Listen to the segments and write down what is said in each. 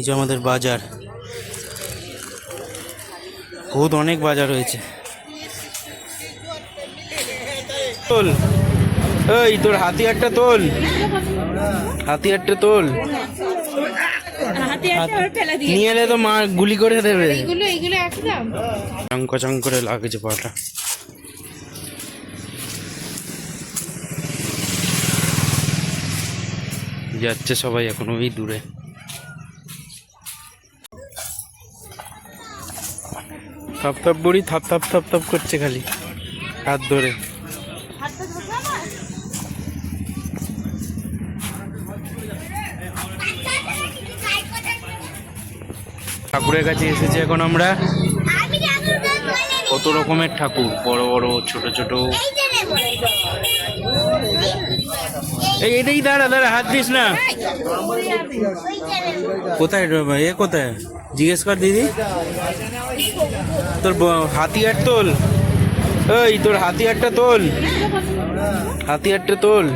এই যে আমাদের বাজার, বহুত অনেক বাজার হয়েছে। তোল, এই তোর হাতিয়ারটা তোল, হাতিয়ারটা তোল, নিয়ে এলে তো মা গুলি করে দেবে। চং করে লাগছে পাটা। যাচ্ছে সবাই এখন ওই দূরে। থাপ থাপ বুড়ি থাপ থাপ থাপ থাপ করছে খালি হাত ধরে। ঠাকুরের কাছে এসেছি এখন আমরা। কত রকমের ঠাকুর, বড় বড় ছোট ছোট। এটাই দাঁড়া দাঁড়া, হাত দিস না। কোথায় এ কোথায় জিজ্ঞেস কর দিদি। তোর হাতিয়ার তোল, এই তোর হাতিয়ারটা তোল, হাতিয়ারটা তোল,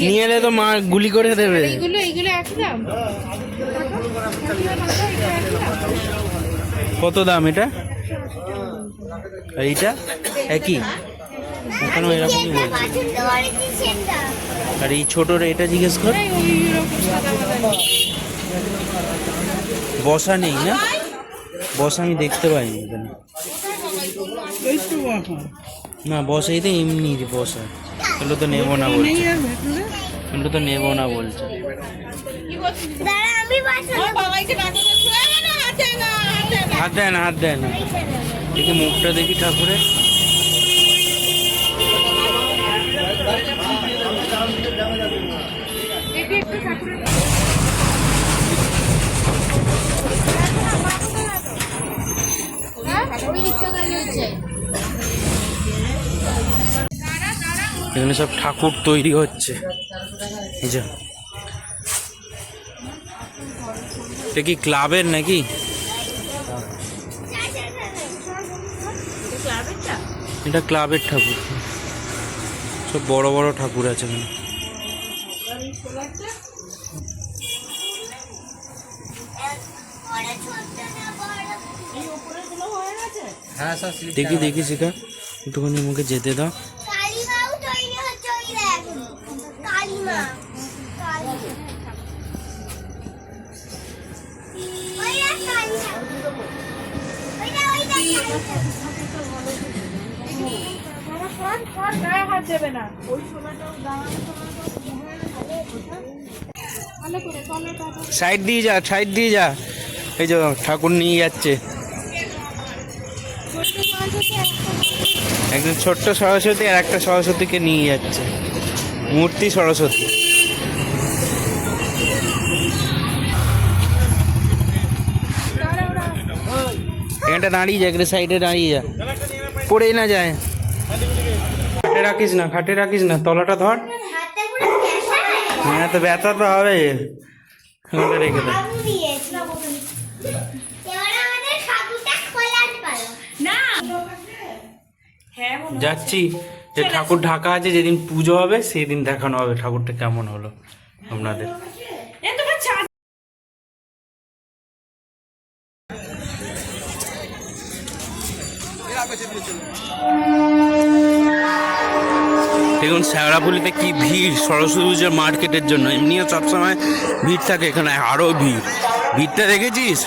নিয়ে এলে তো মা গুলি করে দেবে। কত দাম এটা? এইটা একই, এখনো এরকমই বলছে। আর এই ছোটরা এটা জিজ্ঞেস কর। বসা নেই না? বসা আমি দেখতে পাইনি এখানে। না বসাই তো এমনি বসা। এগুলো তো নেবো না বলছে, এগুলো তো নেবো না বলছে। হাত দেয় না, হাত দেয় না। দেখি মুখটা দেখি ঠাকুরের। এখানে সব ঠাকুর তৈরি হচ্ছে। এই যে এটা কি ক্লাবের নাকি? এটা ক্লাবের ঠাকুর। সব বড় বড় ঠাকুর আছে এখানে। দেখি দেখি শিখা, একটুখানি মুখে যেতে দাও। সাইড দিয়ে যা, সাইড দিয়ে যা। এই যে ঠাকুর নিয়ে যাচ্ছে একজন ছোট্ট সরস্বতী, আর একটা সরস্বতীকে নিয়ে যাচ্ছে, মূর্তি সরস্বতী। এখানটা দাঁড়িয়ে যা, একটা সাইডে দাঁড়িয়ে যা, পড়েই না যায়। খাটে রাখিস না, খাটে রাখিস না, তলাটা ধর। হ্যাঁ তো ব্যথা তো হবে, রেখে দে। যাচ্ছি, যে ঠাকুর ঢাকা আছে, যেদিন পুজো হবে সেদিন দেখানো হবে ঠাকুরটা কেমন হলো আপনাদের। দেখুন শেওড়াফুলিতে কি ভিড় সরস্বতী পূজার মার্কেটের জন্য। এমনিও সবসময় ভিড় থাকে, এখানে আরো ভিড়। ভিড়টা দেখেছিস?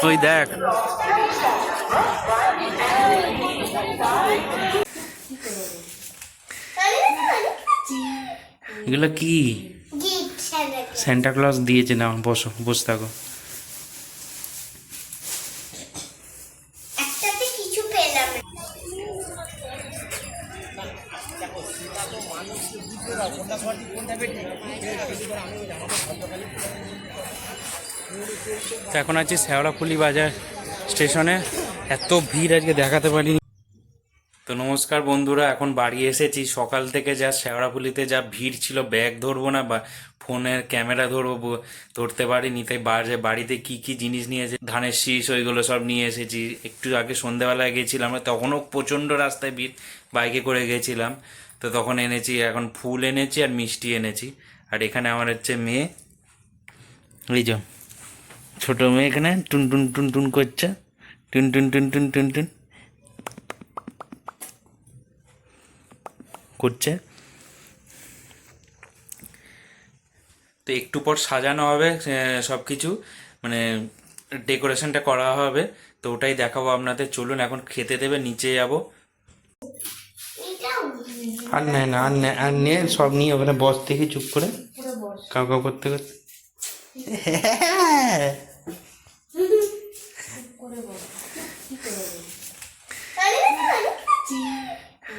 ওই দেখ, এগুলো কি সান্টা ক্লজ দিয়েছে না? বসো, বসে থাকো। এখন আছি শেওড়াফুলি বাজার স্টেশনে। এত ভিড় আজকে দেখাতে পারিনি। তো নমস্কার বন্ধুরা, এখন বাড়ি এসেছি। সকাল থেকে যা শেওড়াফুলিতে যা ভিড় ছিল, ব্যাগ ধরবো না বা ফোনের ক্যামেরা ধরবো, ধরতে পারিনি। তাই বাড়িতে কি কি জিনিস নিয়েছে, ধানের শীষ ওইগুলো সব নিয়ে এসেছি। একটু আগে সন্ধ্যেবেলায় গেছিলাম, তখনও প্রচণ্ড রাস্তায় ভিড়, বাইকে করে গেছিলাম। তো তখন এনেছি, এখন ফুল এনেছি আর মিষ্টি এনেছি। আর এখানে আমার হচ্ছে মেয়ে, এই যে ছোট মেয়ে এখানে টুন টুন টুন টুন করছে, টুন টুন টুন টুন টুন টুন করছে। তো একটু পর সাজানো হবে সব কিছু, মানে ডেকোরেশনটা করা হবে, তো ওটাই দেখাবো আপনাদের। চলুন এখন খেতে দেবে, নিচে যাবো। আর নেয় না, আর নিয়ে সব নিয়ে ওখানে বস থেকে চুপ করে কাউ কাউ করতে করতে।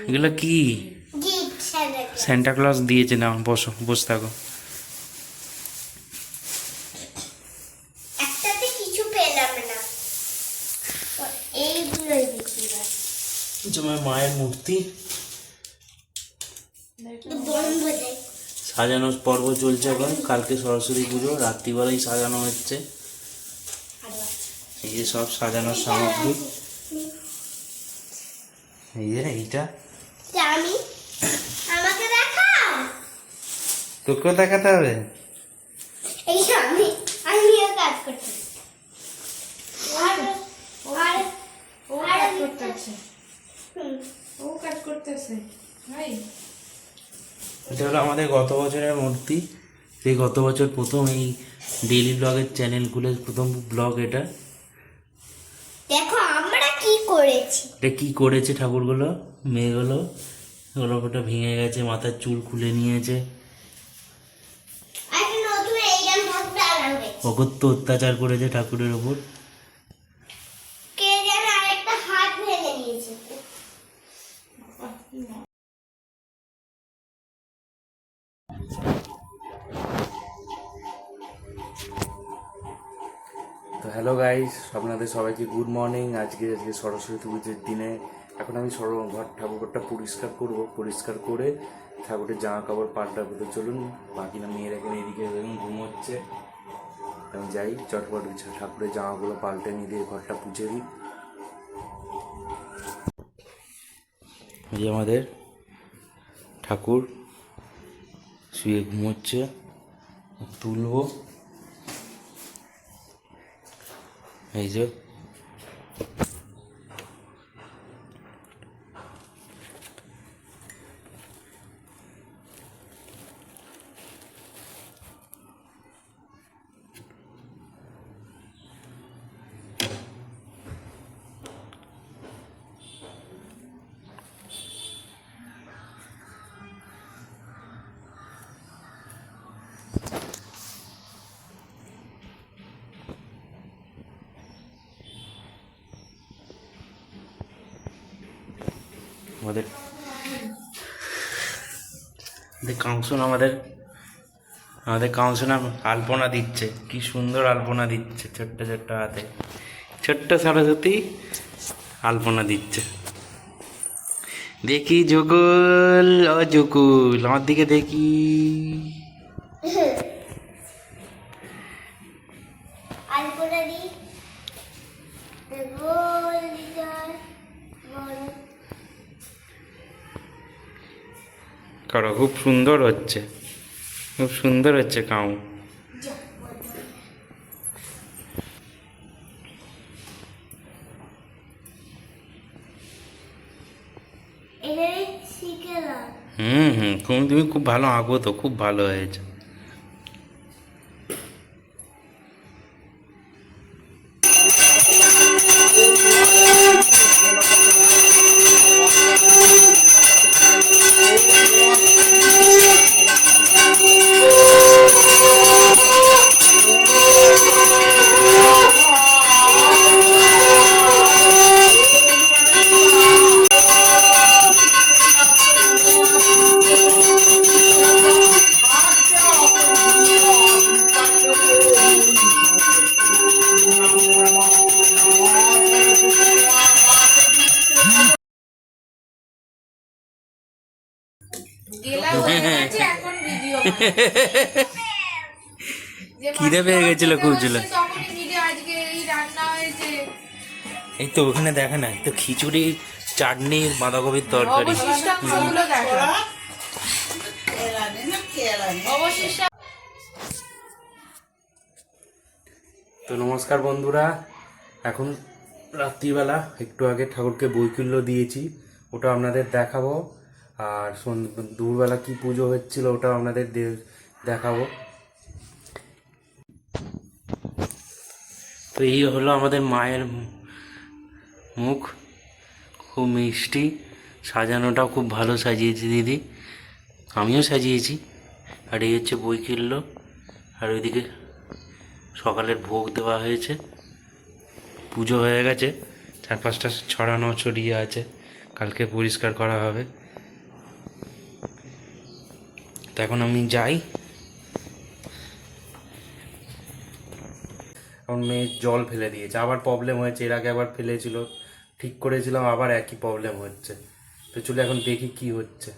এগুলো কি? সান্টা ক্লজ দিয়েছে না? বসো, বসে থাকো। মায়ের মূর্তি সাজানোর পর্ব চলছে এখন। কালকে সরস্বতী পুজো, রাত্রিবেলায় সাজানো হচ্ছে। এই যে সব সাজানোর সামগ্রী, এই যে এইটা তোকেও দেখাতে হবে। এটা হলো আমাদের গত বছরের মূর্তি। এই গত বছর প্রথম এই ডেইলি ব্লগের চ্যানেল খুলে প্রথম ব্লগ এটা। দেখো আমরা কি করেছি। এটা কি করেছে ঠাকুরগুলো, মেয়েগুলো গলাটা ভেঙে গেছে, মাথার চুল খুলে নিয়েছে। অকথ্য অত্যাচার করেছে ঠাকুরের ওপর। কে যেন আরেকটা হাত ভেঙে নিয়েছে। তো হ্যালো গাইস, আপনাদের সবাইকে গুড মর্নিং। আজকে সরস্বতী পুজোর দিনে এখন আমি ঠাকুরঘরটা পরিষ্কার করব। পরিষ্কার করে ঠাকুরের জামা কাপড় পাল্টাবো। তো চলুন, বাকি না মেয়ের এখানে এদিকে ঘুমোচ্ছে, আমি যাই চটপট ঠাকুরের জামাগুলো পাল্টে নিয়ে দিয়ে ঘরটা পুছে দিই। এই আমাদের ঠাকুর শুয়ে ঘুমোচ্ছে, তুলবো। এই যে আমাদের কাউন্সিল আমাদের কাউন্সিল আলপনা দিচ্ছে। কি সুন্দর আলপনা দিচ্ছে, ছোট্ট ছোট্ট হাতে, ছোট্ট সরস্বতী আলপনা দিচ্ছে। দেখি জুকুল, ও জুকুল আমার দিকে দেখি। আলপনা দি গোল দিদার গোল করো, খুব সুন্দর হচ্ছে, খুব সুন্দর হচ্ছে কাউ। তুমি খুব ভালো আঁকো, তো খুব ভালো হয়েছে। খিদে পেয়ে গেছিল খুব ছিল। এই তো ওখানে দেখে না, তো খিচুড়ি, চাটনি, বাঁধাকপির তরকারি। তো নমস্কার বন্ধুরা, এখন রাত্রিবেলা একটু আগে ঠাকুরকে বৈকুল্য দিয়েছি, ওটা আপনাদের দেখাবো। আর দুপুরবেলা কি পুজো হচ্ছিল ওটা আপনাদের দেখাবো। তো এই হলো আমাদের মায়ের মুখ, খুব মিষ্টি, সাজানোটাও খুব ভালো সাজিয়েছে দিদি, আমিও সাজিয়েছি। আর এই হচ্ছে বৈকুল্য, আর ওইদিকে সকালের ভোগ দেওয়া হয়েছে, পুজো হয়ে গেছে, চারপাশটা ছড়ানো ছড়িয়ে আছে, কালকে পরিষ্কার করা হবে। তো এখন আমি যাই। এখন মেয়ে জল ফেলে দিয়েছে, আবার প্রবলেম হয়েছে, এর আগে আবার ফেলেছিল, ঠিক করেছিলাম, আবার একই প্রবলেম হচ্ছে। তো চলে এখন দেখি কি হচ্ছে।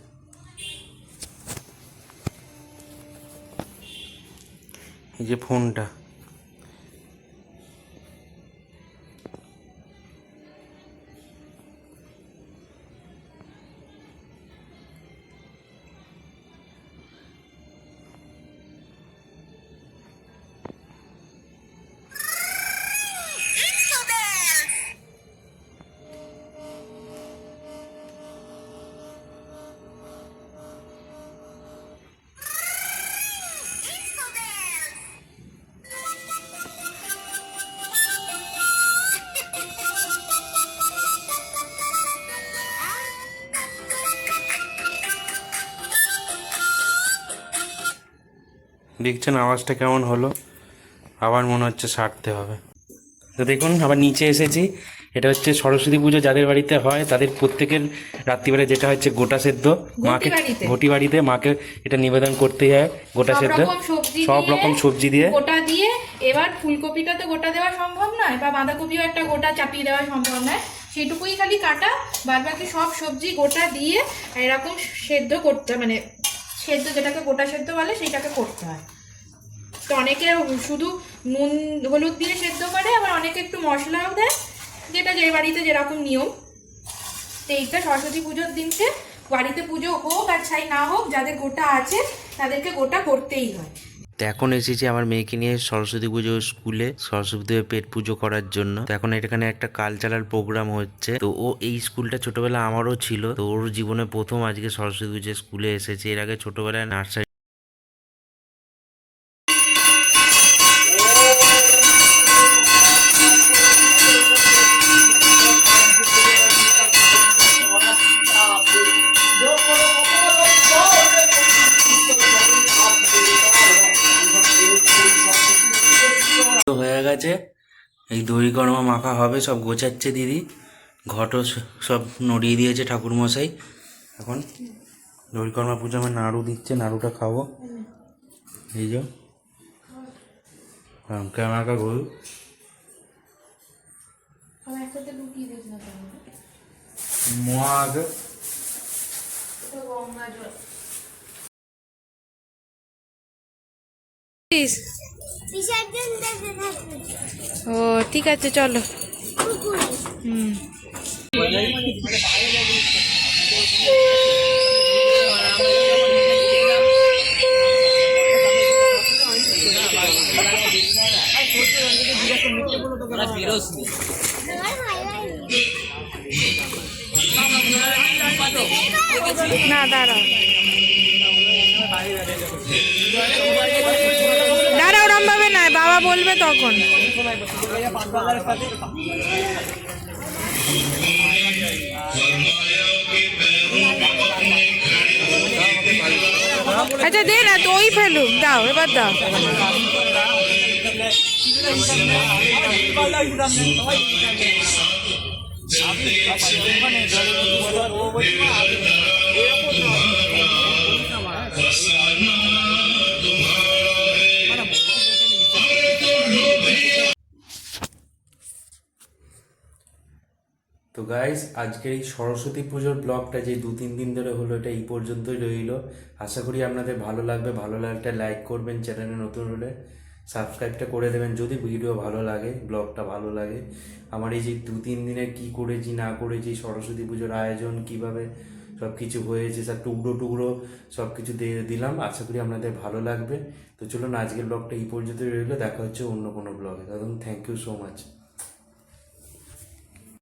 এই যে ফোনটা, দেখছেন আওয়াজটা কেমন হলো, আবার মনে হচ্ছে সারতে হবে। তো দেখুন আবার নিচে এসেছি, এটা হচ্ছে সরস্বতী পুজো যাদের বাড়িতে হয় তাদের প্রত্যেকের রাত্রিবেলা যেটা হচ্ছে গোটা সেদ্ধ, মাকে ঘটি বাড়িতে মাকে এটা নিবেদন করতে হয়, গোটা সেদ্ধ সব রকম সবজি দিয়ে গোটা দিয়ে। এবার ফুলকপিটা তো গোটা দেওয়া সম্ভব নয়, বা বাঁধাকপিও একটা গোটা চাপিয়ে দেওয়া সম্ভব নয়, সেটুকুই খালি কাটা, বাদ বাকি সব সবজি গোটা দিয়ে এরকম সেদ্ধ করতে, মানে সেদ্ধ যেটাকে গোটা সেদ্ধ বলে সেইটাকে করতে হয়। তো অনেকে শুধু নুন হলুদ দিয়ে সেদ্ধ করে, আবার অনেকে একটু মশলাও দেয়, যেটা যে বাড়িতে যেরকম নিয়ম। তো এইটা সরস্বতী পুজোর দিনকে বাড়িতে পুজো হোক আর ছাই না হোক, যাদের গোটা আছে তাদেরকে গোটা করতেই হয়। তো এখন এসেছি আমার মেয়েকে নিয়ে সরস্বতী পুজো স্কুলে, সরস্বতী দেবের পেট পুজো করার জন্য। তো এখন এখানে একটা কালচারাল প্রোগ্রাম হচ্ছে। তো ও এই স্কুলটা ছোটবেলা আমারও ছিল, তো ওর জীবনে প্রথম আজকে সরস্বতী পুজো স্কুলে এসেছে, এর আগে ছোটবেলায় নার্সারি। হয়ে গেছে, এই দই গরমা মাখা হবে, সব গোছাচ্ছে দিদি, ঘটও সব নড়িয়ে দিয়েছে ঠাকুর মশাই। এখন দই গরমা পুজো আমার নাড়ু দিচ্ছে, নাড়ুটা খাবো। এই যে ক্যামেরা ঘুর, মগ বিসর্জন দেবে থাকবে। ও ঠিক আছে, চলো। হুম, না দাঁড়াও দাঁড়াও, ওরম ভাবে না, বাবা বলবে তখন। আচ্ছা দে না, দই ফেলুক, দাও এবার দাও। তো গাইস, আজকের এই সরস্বতী পুজোর ব্লগটা যে 2-3 দিন ধরে হলো, এটা এই পর্যন্তই রইল। আশা করি আপনাদের ভালো লাগবে, ভালো লাগলে লাইক করবেন, চ্যানেলে নতুন হলে সাবস্ক্রাইবটা করে দেবেন যদি ভিডিও ভালো লাগে, ব্লগটা ভালো লাগে। আমার এই যে 2-3 দিনে কি করেছি না করেছি, সরস্বতী পুজোর আয়োজন কিভাবে সব কিছু হয়েছে, সব টুকরো টুকরো সব কিছু দিয়ে দিলাম। আশা করি আপনাদের ভালো লাগবে। তো চলুন আজকের ব্লগটা এই পর্যন্ত রইলো, দেখা হচ্ছে অন্য কোনো ব্লগে। তখন থ্যাংক ইউ সো মাচ।